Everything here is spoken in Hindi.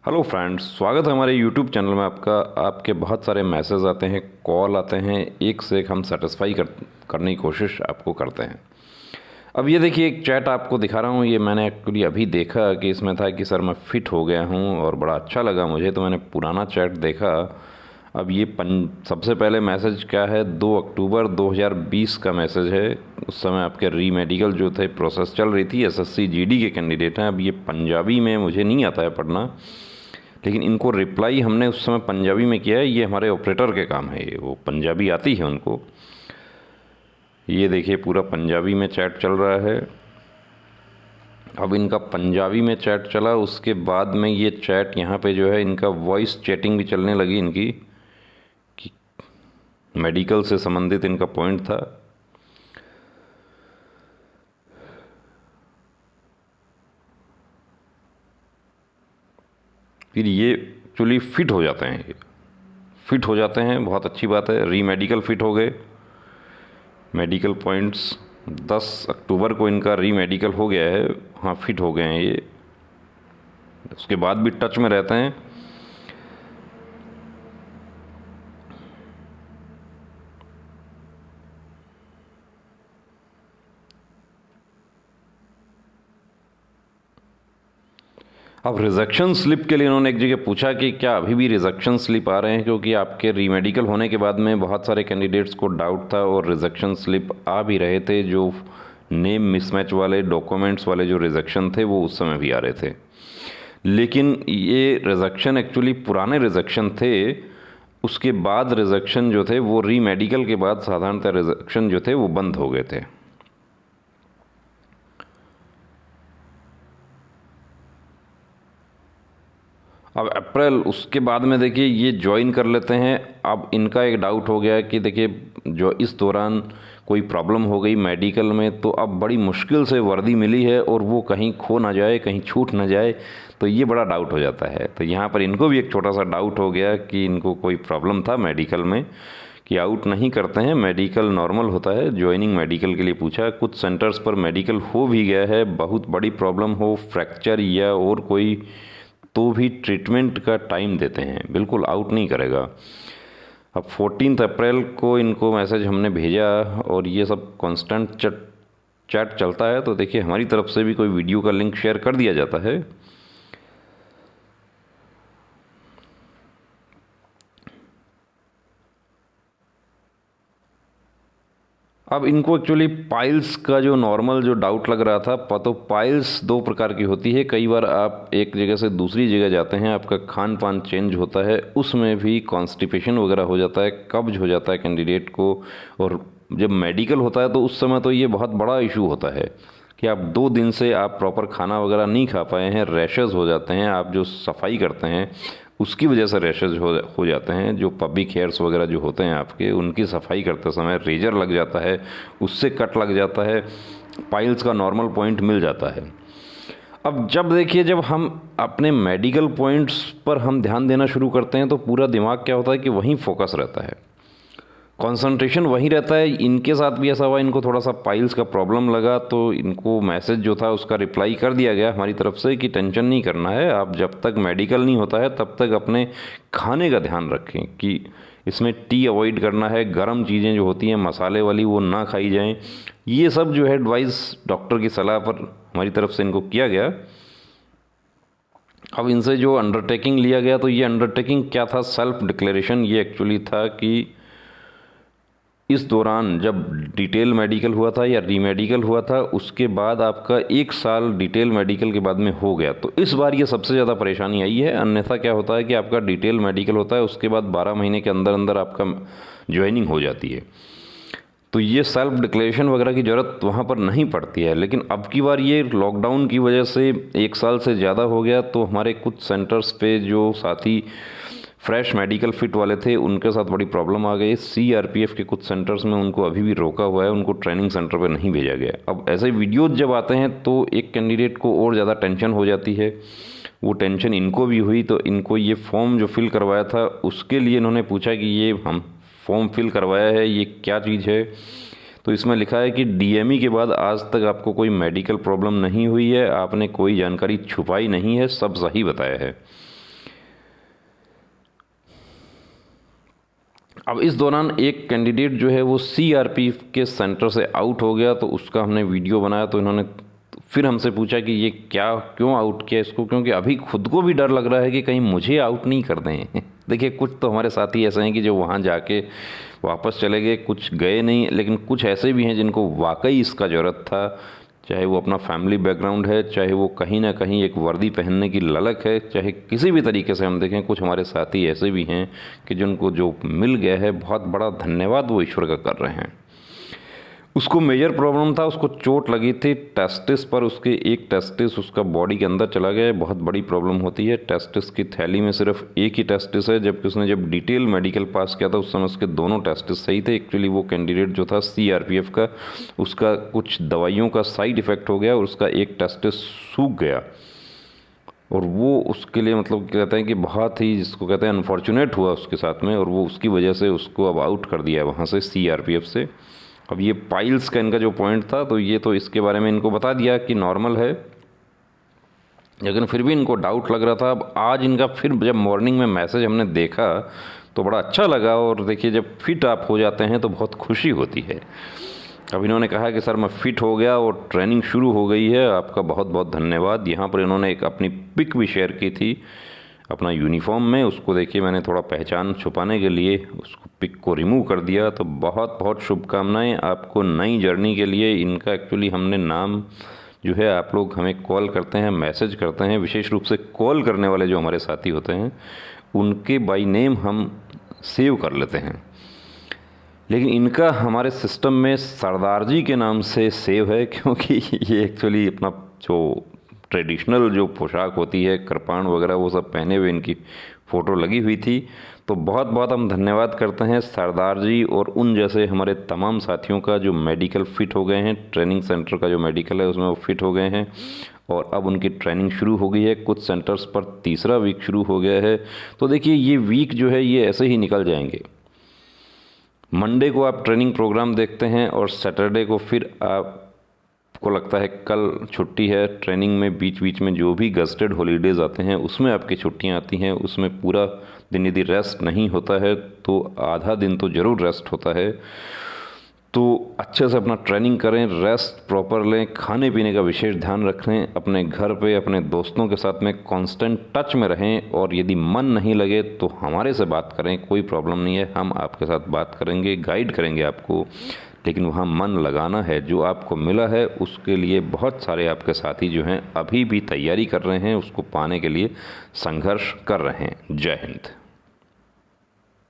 हेलो फ्रेंड्स, स्वागत है हमारे यूट्यूब चैनल में आपका। आपके बहुत सारे मैसेज आते हैं, कॉल आते हैं, एक से एक हम सेटिस्फाई करने की कोशिश आपको करते हैं। अब ये देखिए, एक चैट आपको दिखा रहा हूँ। ये मैंने एक्चुअली अभी देखा कि इसमें था कि सर मैं फ़िट हो गया हूँ और बड़ा अच्छा लगा मुझे, तो मैंने पुराना चैट देखा। अब ये सबसे पहले मैसेज क्या है, 2 अक्टूबर 2020 का मैसेज है। उस समय आपके री मेडिकल जो थे प्रोसेस चल रही थी, एसएससी जीडी के कैंडिडेट हैं। अब ये पंजाबी में मुझे नहीं आता है पढ़ना, लेकिन इनको रिप्लाई हमने उस समय पंजाबी में किया है। ये हमारे ऑपरेटर के काम है, ये वो पंजाबी आती है उनको। ये देखिए, पूरा पंजाबी में चैट चल रहा है। अब इनका पंजाबी में चैट चला, उसके बाद में ये चैट यहाँ पे जो है इनका वॉइस चैटिंग भी चलने लगी इनकी, कि मेडिकल से संबंधित इनका पॉइंट था। फिर ये एक्चुअली फ़िट हो जाते हैं, ये फ़िट हो जाते हैं, बहुत अच्छी बात है। री मेडिकल फ़िट हो गए। मेडिकल पॉइंट्स 10 अक्टूबर को इनका री मेडिकल हो गया है। हाँ, फिट हो गए हैं ये। उसके बाद भी टच में रहते हैं। अब रिजेक्शन स्लिप के लिए इन्होंने एक जगह पूछा कि क्या अभी भी रिजेक्शन स्लिप आ रहे हैं, क्योंकि आपके रीमेडिकल होने के बाद में बहुत सारे कैंडिडेट्स को डाउट था और रिजेक्शन स्लिप आ भी रहे थे। जो नेम मिसमैच वाले, डॉक्यूमेंट्स वाले जो रिजेक्शन थे वो उस समय भी आ रहे थे। लेकिन ये रिजेक्शन एक्चुअली पुराने रिजेक्शन थे। उसके बाद रिजेक्शन जो थे वो रीमेडिकल के बाद साधारणतः रिजेक्शन जो थे वो बंद हो गए थे। अब अप्रैल, उसके बाद में देखिए ये ज्वाइन कर लेते हैं। अब इनका एक डाउट हो गया कि देखिए, जो इस दौरान कोई प्रॉब्लम हो गई मेडिकल में, तो अब बड़ी मुश्किल से वर्दी मिली है और वो कहीं खो ना जाए, कहीं छूट ना जाए, तो ये बड़ा डाउट हो जाता है। तो यहाँ पर इनको भी एक छोटा सा डाउट हो गया कि इनको कोई प्रॉब्लम था मेडिकल में, कि आउट नहीं करते हैं, मेडिकल नॉर्मल होता है। ज्वाइनिंग मेडिकल के लिए पूछा। कुछ सेंटर्स पर मेडिकल हो भी गया है, बहुत बड़ी प्रॉब्लम हो, फ्रैक्चर या और कोई, तो भी ट्रीटमेंट का टाइम देते हैं, बिल्कुल आउट नहीं करेगा। अब 14 अप्रैल को इनको मैसेज हमने भेजा और ये सब कांस्टेंट चैट चलता है। तो देखिए, हमारी तरफ से भी कोई वीडियो का लिंक शेयर कर दिया जाता है। अब इनको एक्चुअली पाइल्स का जो नॉर्मल जो डाउट लग रहा था, तो पाइल्स 2 प्रकार की होती है। कई बार आप एक जगह से दूसरी जगह जाते हैं, आपका खान पान चेंज होता है, उसमें भी कॉन्स्टिपेशन वगैरह हो जाता है, कब्ज हो जाता है कैंडिडेट को। और जब मेडिकल होता है तो उस समय तो ये बहुत बड़ा इशू होता है कि आप 2 दिन से आप प्रॉपर खाना वगैरह नहीं खा पाए हैं, रैशेज़ हो जाते हैं। आप जो सफाई करते हैं उसकी वजह से रैशेज हो जाते हैं। जो पब्लिक हेयर्स वगैरह जो होते हैं आपके, उनकी सफाई करते समय रेजर लग जाता है, उससे कट लग जाता है, पाइल्स का नॉर्मल पॉइंट मिल जाता है। अब जब देखिए, जब हम अपने मेडिकल पॉइंट्स पर हम ध्यान देना शुरू करते हैं तो पूरा दिमाग क्या होता है कि वहीं फोकस रहता है, कंसंट्रेशन वहीं रहता है। इनके साथ भी ऐसा हुआ, इनको थोड़ा सा पाइल्स का प्रॉब्लम लगा, तो इनको मैसेज जो था उसका रिप्लाई कर दिया गया हमारी तरफ से कि टेंशन नहीं करना है, आप जब तक मेडिकल नहीं होता है तब तक अपने खाने का ध्यान रखें, कि इसमें टी अवॉइड करना है, गर्म चीज़ें जो होती हैं मसाले वाली वो ना खाई जाएं। ये सब जो है एडवाइस डॉक्टर की सलाह पर हमारी तरफ से इनको किया गया। अब इनसे जो अंडरटेकिंग लिया गया, तो ये अंडरटेकिंग क्या था, सेल्फ डिक्लेरेशन ये एक्चुअली था कि इस दौरान जब डिटेल मेडिकल हुआ था या रीमेडिकल हुआ था, उसके बाद आपका 1 साल डिटेल मेडिकल के बाद में हो गया, तो इस बार ये सबसे ज़्यादा परेशानी आई है। अन्यथा क्या होता है कि आपका डिटेल मेडिकल होता है, उसके बाद 12 महीने के अंदर अंदर आपका ज्वाइनिंग हो जाती है, तो ये सेल्फ डिक्लेरेशन वगैरह की ज़रूरत वहाँ पर नहीं पड़ती है। लेकिन अब की बार ये लॉकडाउन की वजह से 1 साल से ज़्यादा हो गया, तो हमारे कुछ सेंटर्स पे जो साथी फ्रेश मेडिकल फिट वाले थे उनके साथ बड़ी प्रॉब्लम आ गई। सीआरपीएफ के कुछ सेंटर्स में उनको अभी भी रोका हुआ है, उनको ट्रेनिंग सेंटर पर नहीं भेजा गया। अब ऐसे वीडियोज जब आते हैं तो एक कैंडिडेट को और ज़्यादा टेंशन हो जाती है। वो टेंशन इनको भी हुई, तो इनको ये फॉर्म जो फिल करवाया था उसके लिए इन्होंने पूछा कि ये हम फॉर्म फिल करवाया है, ये क्या चीज़ है। तो इसमें लिखा है कि डीएमई के बाद आज तक आपको कोई मेडिकल प्रॉब्लम नहीं हुई है, आपने कोई जानकारी छुपाई नहीं है, सब सही बताया है। अब इस दौरान एक कैंडिडेट जो है वो सीआरपीएफ के सेंटर से आउट हो गया, तो उसका हमने वीडियो बनाया। तो इन्होंने फिर हमसे पूछा कि ये क्या, क्यों आउट किया इसको, क्योंकि अभी खुद को भी डर लग रहा है कि कहीं मुझे आउट नहीं कर दें। देखिए, कुछ तो हमारे साथी ऐसे हैं कि जो वहाँ जाके वापस चले गए, कुछ गए नहीं, लेकिन कुछ ऐसे भी हैं जिनको वाकई इसका ज़रूरत था। चाहे वो अपना फैमिली बैकग्राउंड है, चाहे वो कहीं ना कहीं एक वर्दी पहनने की ललक है, चाहे किसी भी तरीके से हम देखें, कुछ हमारे साथी ऐसे भी हैं कि जिनको जो मिल गया है, बहुत बड़ा धन्यवाद वो ईश्वर का कर रहे हैं। उसको मेजर प्रॉब्लम था, उसको चोट लगी थी टेस्टिस पर, उसके एक टेस्टिस उसका बॉडी के अंदर चला गया। बहुत बड़ी प्रॉब्लम होती है, टेस्टिस की थैली में सिर्फ एक ही टेस्टिस है, जबकि उसने जब डिटेल मेडिकल पास किया था उस समय उसके दोनों टेस्टिस सही थे। एक्चुअली वो कैंडिडेट जो था सीआरपीएफ का, उसका कुछ दवाइयों का साइड इफ़ेक्ट हो गया और उसका एक टेस्टिस सूख गया, और वो उसके लिए मतलब कहते हैं कि बहुत ही, जिसको कहते हैं अनफॉर्चुनेट हुआ उसके साथ में, और वो उसकी वजह से उसको अब आउट कर दिया है वहाँ से, सीआरपीएफ से। अब ये पाइल्स का इनका जो पॉइंट था, तो ये तो इसके बारे में इनको बता दिया कि नॉर्मल है, लेकिन फिर भी इनको डाउट लग रहा था। अब आज इनका फिर जब मॉर्निंग में मैसेज हमने देखा तो बड़ा अच्छा लगा, और देखिए जब फिट आप हो जाते हैं तो बहुत खुशी होती है। अब इन्होंने कहा कि सर मैं फ़िट हो गया और ट्रेनिंग शुरू हो गई है, आपका बहुत बहुत धन्यवाद। यहाँ पर इन्होंने एक अपनी पिक भी शेयर की थी अपना यूनिफॉर्म में, उसको देखिए मैंने थोड़ा पहचान छुपाने के लिए उसको पिक को रिमूव कर दिया। तो बहुत बहुत शुभकामनाएं आपको नई जर्नी के लिए। इनका एक्चुअली हमने नाम जो है, आप लोग हमें कॉल करते हैं, मैसेज करते हैं, विशेष रूप से कॉल करने वाले जो हमारे साथी होते हैं उनके बाय नेम हम सेव कर लेते हैं, लेकिन इनका हमारे सिस्टम में सरदार जी के नाम से सेव है, क्योंकि ये एक्चुअली अपना जो ट्रेडिशनल जो पोशाक होती है, कृपाण वगैरह वो सब पहने हुए इनकी फ़ोटो लगी हुई थी। तो बहुत बहुत हम धन्यवाद करते हैं सरदार जी और उन जैसे हमारे तमाम साथियों का जो मेडिकल फ़िट हो गए हैं। ट्रेनिंग सेंटर का जो मेडिकल है उसमें वो फ़िट हो गए हैं और अब उनकी ट्रेनिंग शुरू हो गई है। कुछ सेंटर्स पर तीसरा वीक शुरू हो गया है। तो देखिए ये वीक जो है ये ऐसे ही निकल जाएंगे। मंडे को आप ट्रेनिंग प्रोग्राम देखते हैं और सैटरडे को फिर आपको लगता है कल छुट्टी है। ट्रेनिंग में बीच बीच में जो भी गस्टेड हॉलीडेज़ आते हैं उसमें आपकी छुट्टियां आती हैं, उसमें पूरा दिन यदि रेस्ट नहीं होता है तो आधा दिन तो ज़रूर रेस्ट होता है। तो अच्छे से अपना ट्रेनिंग करें, रेस्ट प्रॉपर लें, खाने पीने का विशेष ध्यान रखें, अपने घर पे अपने दोस्तों के साथ में कांस्टेंट टच में रहें और यदि मन नहीं लगे तो हमारे से बात करें, कोई प्रॉब्लम नहीं है, हम आपके साथ बात करेंगे, गाइड करेंगे आपको। लेकिन वहाँ मन लगाना है। जो आपको मिला है उसके लिए बहुत सारे आपके साथी जो हैं अभी भी तैयारी कर रहे हैं, उसको पाने के लिए संघर्ष कर रहे हैं। जय हिंद।